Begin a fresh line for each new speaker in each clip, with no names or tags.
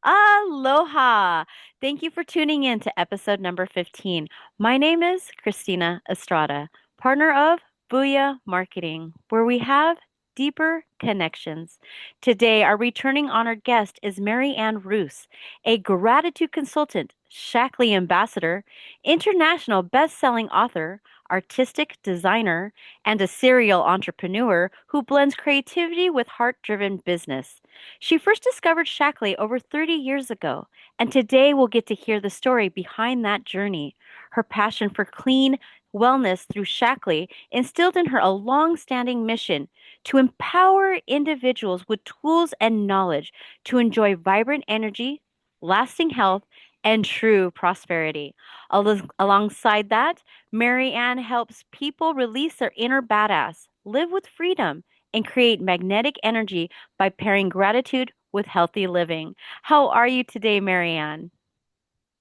Aloha! Thank you for tuning in to episode number 15. My name is Christina Estrada, partner of Booyah Marketing, where we have deeper connections. Today, our returning honored guest is Marie Anne Rouse, a gratitude consultant, Shaklee ambassador, international best-selling author, artistic designer, and a serial entrepreneur who blends creativity with heart-driven business. She first discovered Shaklee over 30 years ago, and today we'll get to hear the story behind that journey. Her passion for clean wellness through Shaklee instilled in her a long-standing mission to empower individuals with tools and knowledge to enjoy vibrant energy, lasting health, and true prosperity. Alongside that, Mary Ann helps people release their inner badass, live with freedom, and create magnetic energy by pairing gratitude with healthy living. How are you today, Marianne?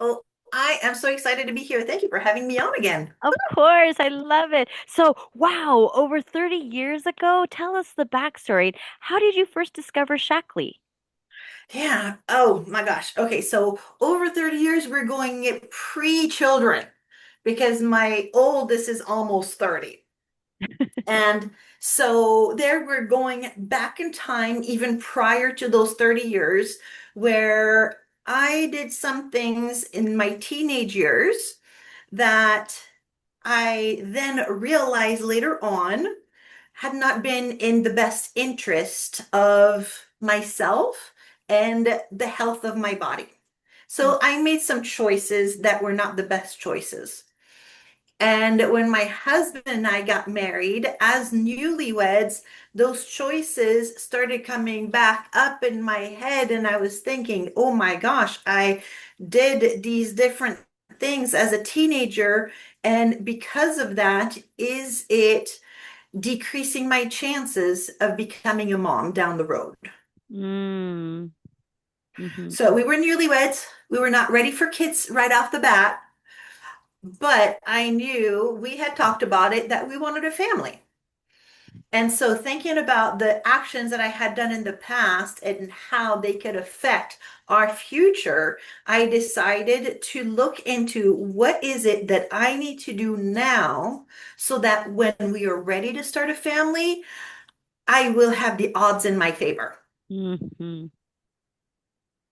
Oh, I am so excited to be here. Thank you for having me on again.
Of course, I love it. So, wow, over 30 years ago, tell us the backstory. How did you first discover Shaklee?
Yeah. Oh my gosh. Okay. So over 30 years, we're going it pre-children because my oldest is almost 30. And so there we're going back in time, even prior to those 30 years, where I did some things in my teenage years that I then realized later on had not been in the best interest of myself and the health of my body.
Mm.
So I made some choices that were not the best choices. And when my husband and I got married as newlyweds, those choices started coming back up in my head. And I was thinking, oh my gosh, I did these different things as a teenager. And because of that, is it decreasing my chances of becoming a mom down the road?
Mm. Hmm.
So we were newlyweds. We were not ready for kids right off the bat, but I knew we had talked about it that we wanted a family. And so, thinking about the actions that I had done in the past and how they could affect our future, I decided to look into what is it that I need to do now so that when we are ready to start a family, I will have the odds in my favor.
Hmm.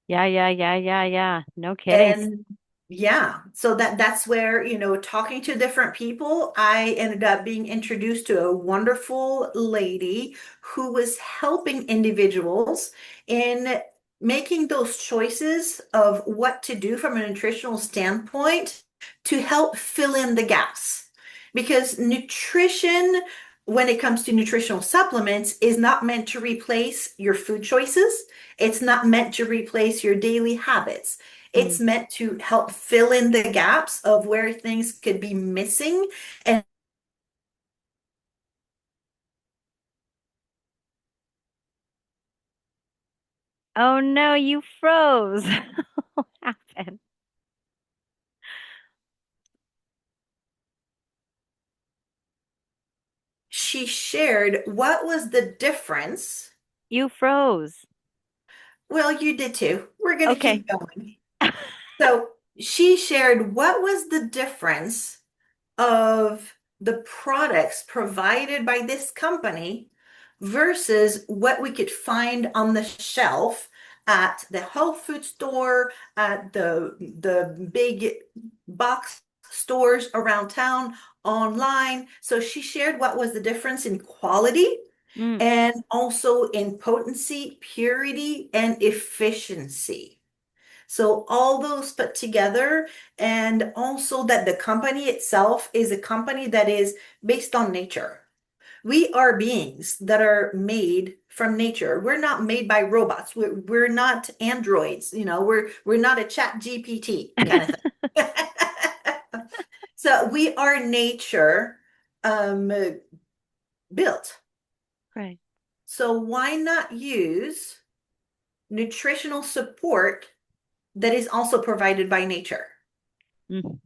Yeah, yeah, yeah, yeah, yeah. No kidding.
And yeah, so that's where, talking to different people, I ended up being introduced to a wonderful lady who was helping individuals in making those choices of what to do from a nutritional standpoint to help fill in the gaps. Because nutrition, when it comes to nutritional supplements, is not meant to replace your food choices. It's not meant to replace your daily habits.
Mm.
It's meant to help fill in the gaps of where things could be missing. And
Oh no, you froze. What happened?
she shared what was the difference.
You froze.
Well, you did too. We're going to
Okay.
keep going. So she shared what was the difference of the products provided by this company versus what we could find on the shelf at the health food store, at the big box stores around town, online. So she shared what was the difference in quality
Mm.
and also in potency, purity, and efficiency. So all those put together, and also that the company itself is a company that is based on nature. We are beings that are made from nature. We're not made by robots. We're not androids, we're not a chat GPT kind of thing. So we are nature um, built.
Right.
So why not use nutritional support that is also provided by nature?
Mm.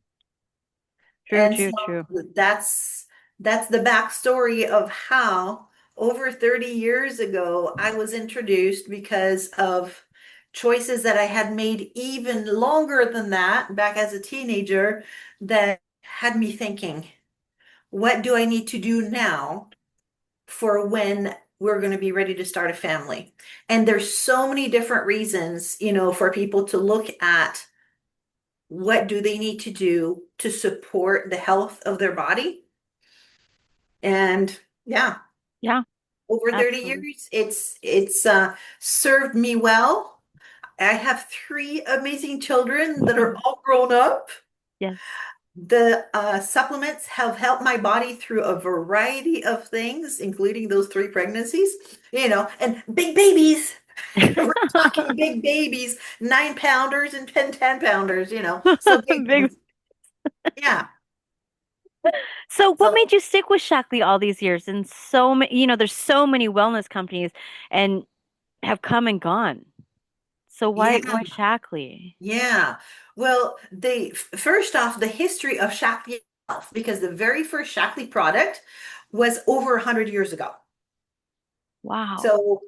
True,
And
true,
so
true.
that's the backstory of how over 30 years ago I was introduced because of choices that I had made even longer than that, back as a teenager, that had me thinking, what do I need to do now for when we're going to be ready to start a family? And there's so many different reasons, for people to look at what do they need to do to support the health of their body. And yeah,
Yeah,
over 30
absolutely.
years, it's served me well. I have three amazing children that are all grown up.
Yes.
The supplements have helped my body through a variety of things, including those three pregnancies, and big babies. We're talking big babies, 9 pounders and 10 pounders, so big
Big.
ones. Yeah.
So, what
So
made you stick with Shaklee all these years? And so many, there's so many wellness companies and have come and gone. So
yeah,
why Shaklee?
yeah. Well, first off, the history of Shaklee itself, because the very first Shaklee product was over 100 years ago.
Wow.
So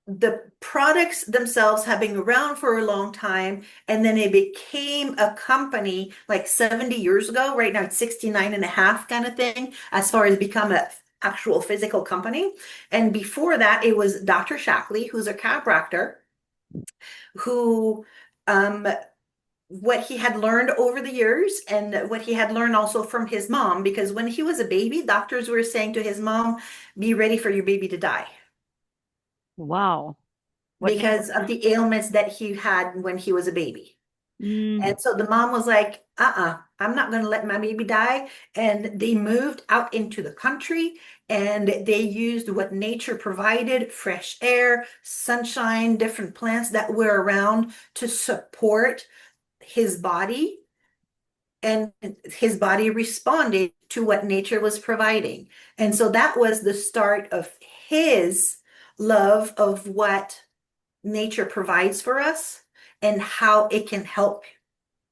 the products themselves have been around for a long time, and then it became a company like 70 years ago. Right now it's 69 and a half kind of thing, as far as become a actual physical company. And before that, it was Dr. Shaklee, who's a chiropractor, who um what he had learned over the years and what he had learned also from his mom, because when he was a baby, doctors were saying to his mom, be ready for your baby to die
Wow. What?
because of the ailments that he had when he was a baby.
Mm,
And so the mom was like, I'm not going to let my baby die. And they moved out into the country and they used what nature provided, fresh air, sunshine, different plants that were around to support his body. And his body responded to what nature was providing. And so that was the start of his love of what nature provides for us and how it can help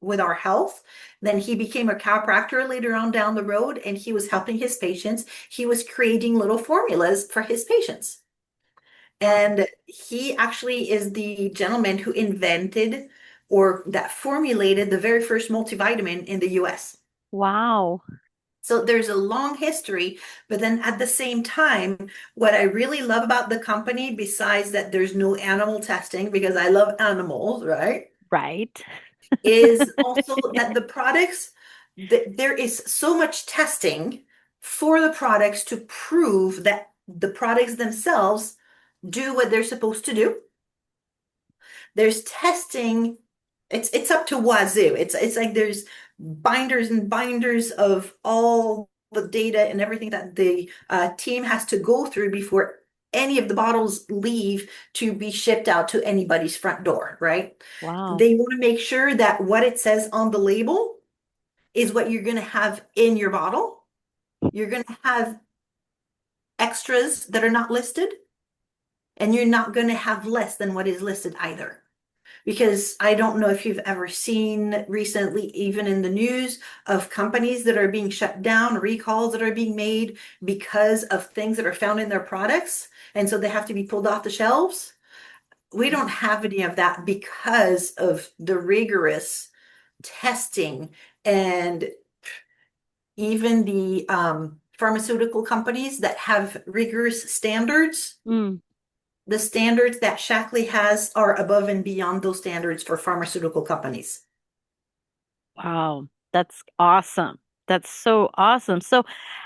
with our health. Then he became a chiropractor later on down the road, and he was helping his patients. He was creating little formulas for his patients.
wow.
And he actually is the gentleman who invented or that formulated the very first multivitamin in the US.
Wow.
So there's a long history, but then at the same time, what I really love about the company, besides that there's no animal testing, because I love animals, right?
Right.
Is also that the products, there is so much testing for the products to prove that the products themselves do what they're supposed to do. There's testing. It's up to wazoo. It's like there's binders and binders of all the data and everything that the team has to go through before any of the bottles leave to be shipped out to anybody's front door, right?
Wow.
They want to make sure that what it says on the label is what you're going to have in your bottle. You're going to have extras that are not listed, and you're not going to have less than what is listed either. Because I don't know if you've ever seen recently, even in the news, of companies that are being shut down, recalls that are being made because of things that are found in their products. And so they have to be pulled off the shelves. We don't have any of that because of the rigorous testing and even the pharmaceutical companies that have rigorous standards.
Mm,
The standards that Shaklee has are above and beyond those standards for pharmaceutical companies.
wow. That's awesome. That's so awesome. So,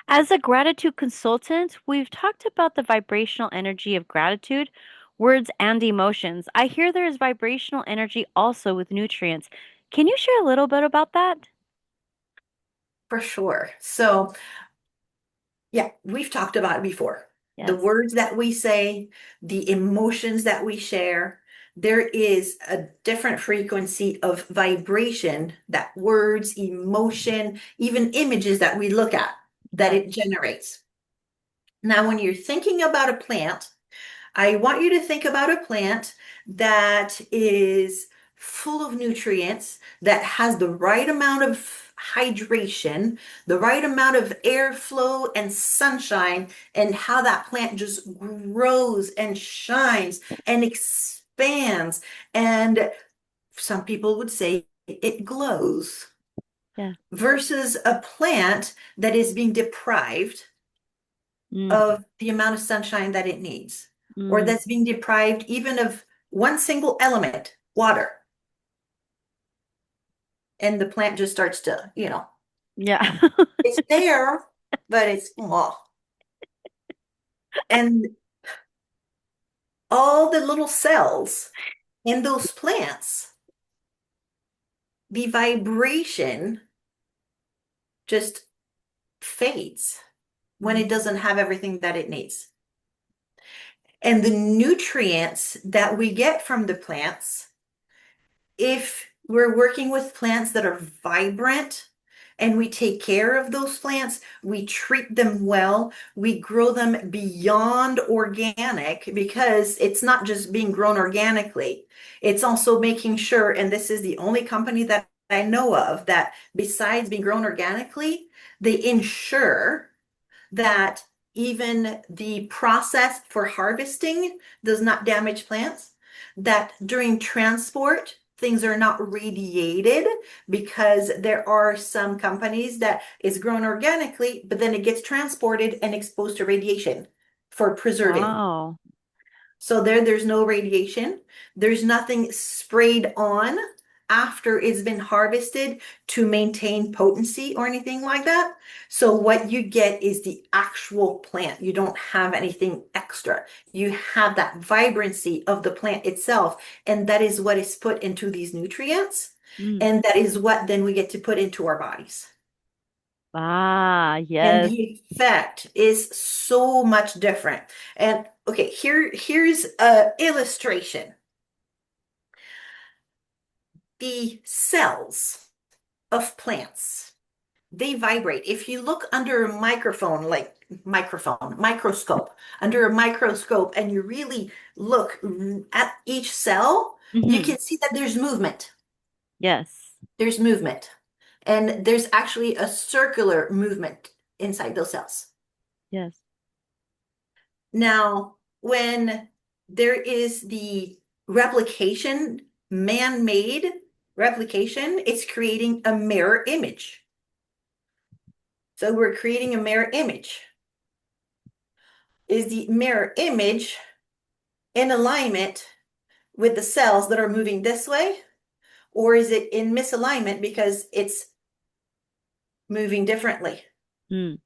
as a gratitude consultant, we've talked about the vibrational energy of gratitude, words, and emotions. I hear there is vibrational energy also with nutrients. Can you share a little bit about that?
For sure. So, yeah, we've talked about it before. The
Yes.
words that we say, the emotions that we share, there is a different frequency of vibration that words, emotion, even images that we look at, that
Yes.
it generates. Now, when you're thinking about a plant, I want you to think about a plant that is full of nutrients, that has the right amount of hydration, the right amount of airflow and sunshine, and how that plant just grows and shines and expands. expands, and some people would say it glows,
Yeah.
versus a plant that is being deprived
Mm,
of the amount of sunshine that it needs, or
mm,
that's being deprived even of one single element, water, and the plant just starts to,
yeah.
it's there, but it's, oh. And all the little cells in those plants, the vibration just fades when it doesn't have everything that it needs. And the nutrients that we get from the plants, if we're working with plants that are vibrant and we take care of those plants, we treat them well, we grow them beyond organic, because it's not just being grown organically. It's also making sure, and this is the only company that I know of that besides being grown organically, they ensure that even the process for harvesting does not damage plants, that during transport, things are not radiated, because there are some companies that is grown organically, but then it gets transported and exposed to radiation for preserving.
Wow.
So there's no radiation. There's nothing sprayed on after it's been harvested to maintain potency or anything like that. So what you get is the actual plant. You don't have anything extra. You have that vibrancy of the plant itself, and that is what is put into these nutrients.
Mm.
And that is what then we get to put into our bodies.
Ah,
And
yes.
the effect is so much different. And okay, here's a illustration. The cells of plants, they vibrate. If you look under a microscope, under a microscope, and you really look at each cell, you
Hmm.
can see that there's movement.
Yes.
There's movement. And there's actually a circular movement inside those cells.
Yes.
Now, when there is the replication, man-made replication, it's creating a mirror image. So we're creating a mirror image. Is the mirror image in alignment with the cells that are moving this way? Or is it in misalignment because it's moving differently?
Mm.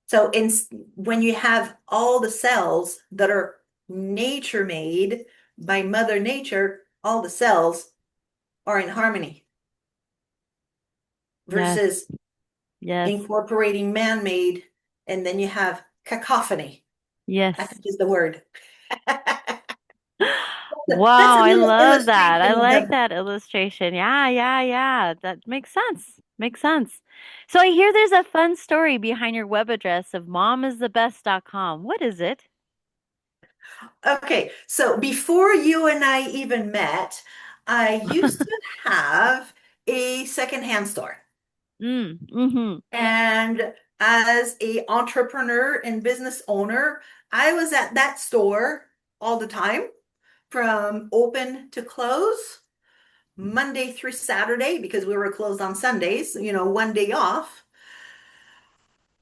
So when you have all the cells that are nature made by Mother Nature, all the cells are in harmony,
Yes.
versus
Yes.
incorporating man-made, and then you have cacophony, I
Yes.
think is the word. That's
Wow,
a
I
little
love that. I
illustration of
like
the.
that illustration. Yeah, yeah, yeah. That makes sense. Makes sense. So I hear there's a fun story behind your web address of momisthebest.com. What is it?
Okay, so before you and I even met, I used to have a secondhand store.
Mm, mm-hmm.
And as a entrepreneur and business owner, I was at that store all the time, from open to close, Monday through Saturday, because we were closed on Sundays, one day off.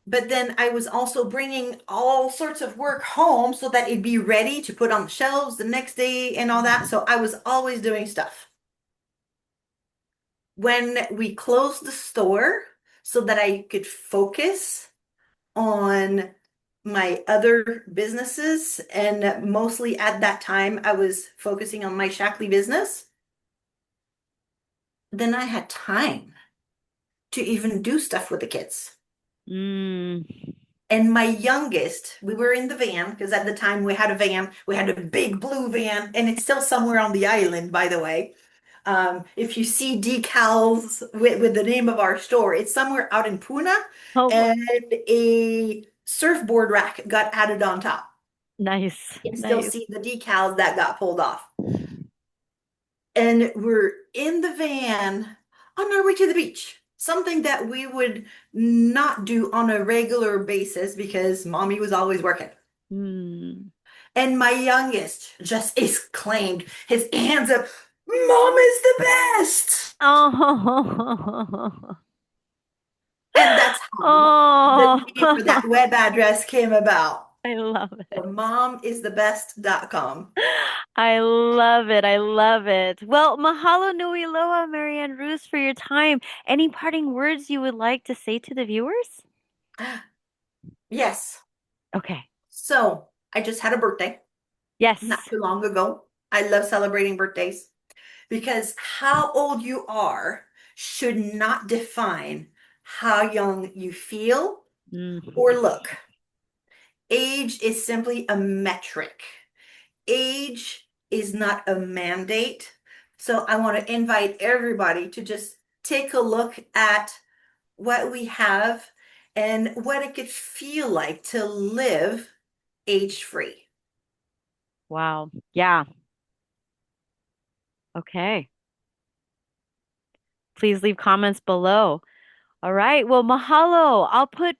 But then I was also bringing all sorts of work home so that it'd be ready to put on the shelves the next day and all that. So I was always doing stuff. When we closed the store so that I could focus on my other businesses, and mostly at that time, I was focusing on my Shaklee business, then I had time to even do stuff with the kids.
Mm.
And my youngest, we were in the van, because at the time we had a van, we had a big blue van, and it's still somewhere on the island, by the way. If you see decals with the name of our store, it's somewhere out in Puna,
Oh,
and a surfboard rack got added on top.
nice.
You can still
Nice.
see the decals that got pulled off. And we're in the van on our way to the beach. Something that we would not do on a regular basis because mommy was always working.
Mm.
And my youngest just exclaimed, his hands up, Mom is the best.
Oh,
And that's how the
oh,
name for that web address came about.
I love
The
it.
momisthebest.com.
I love it. I love it. Well, mahalo nui loa, Marie Anne Rouse, for your time. Any parting words you would like to say to the viewers?
Yes.
Okay.
So I just had a birthday not
Yes.
too long ago. I love celebrating birthdays because how old you are should not define how young you feel or
Mhm.
look. Age is simply a metric. Age is not a mandate. So I want to invite everybody to just take a look at what we have and what it could feel like to live age free.
Wow. Yeah. Okay. Please leave comments below. All right. Well, mahalo. I'll put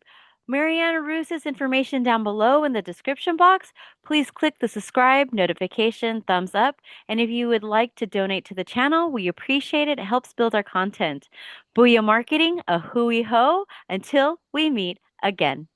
Marie Anne Rouse's information down below in the description box. Please click the subscribe, notification, thumbs up. And if you would like to donate to the channel, we appreciate it. It helps build our content. Booyah Marketing, a hui ho. Until we meet again.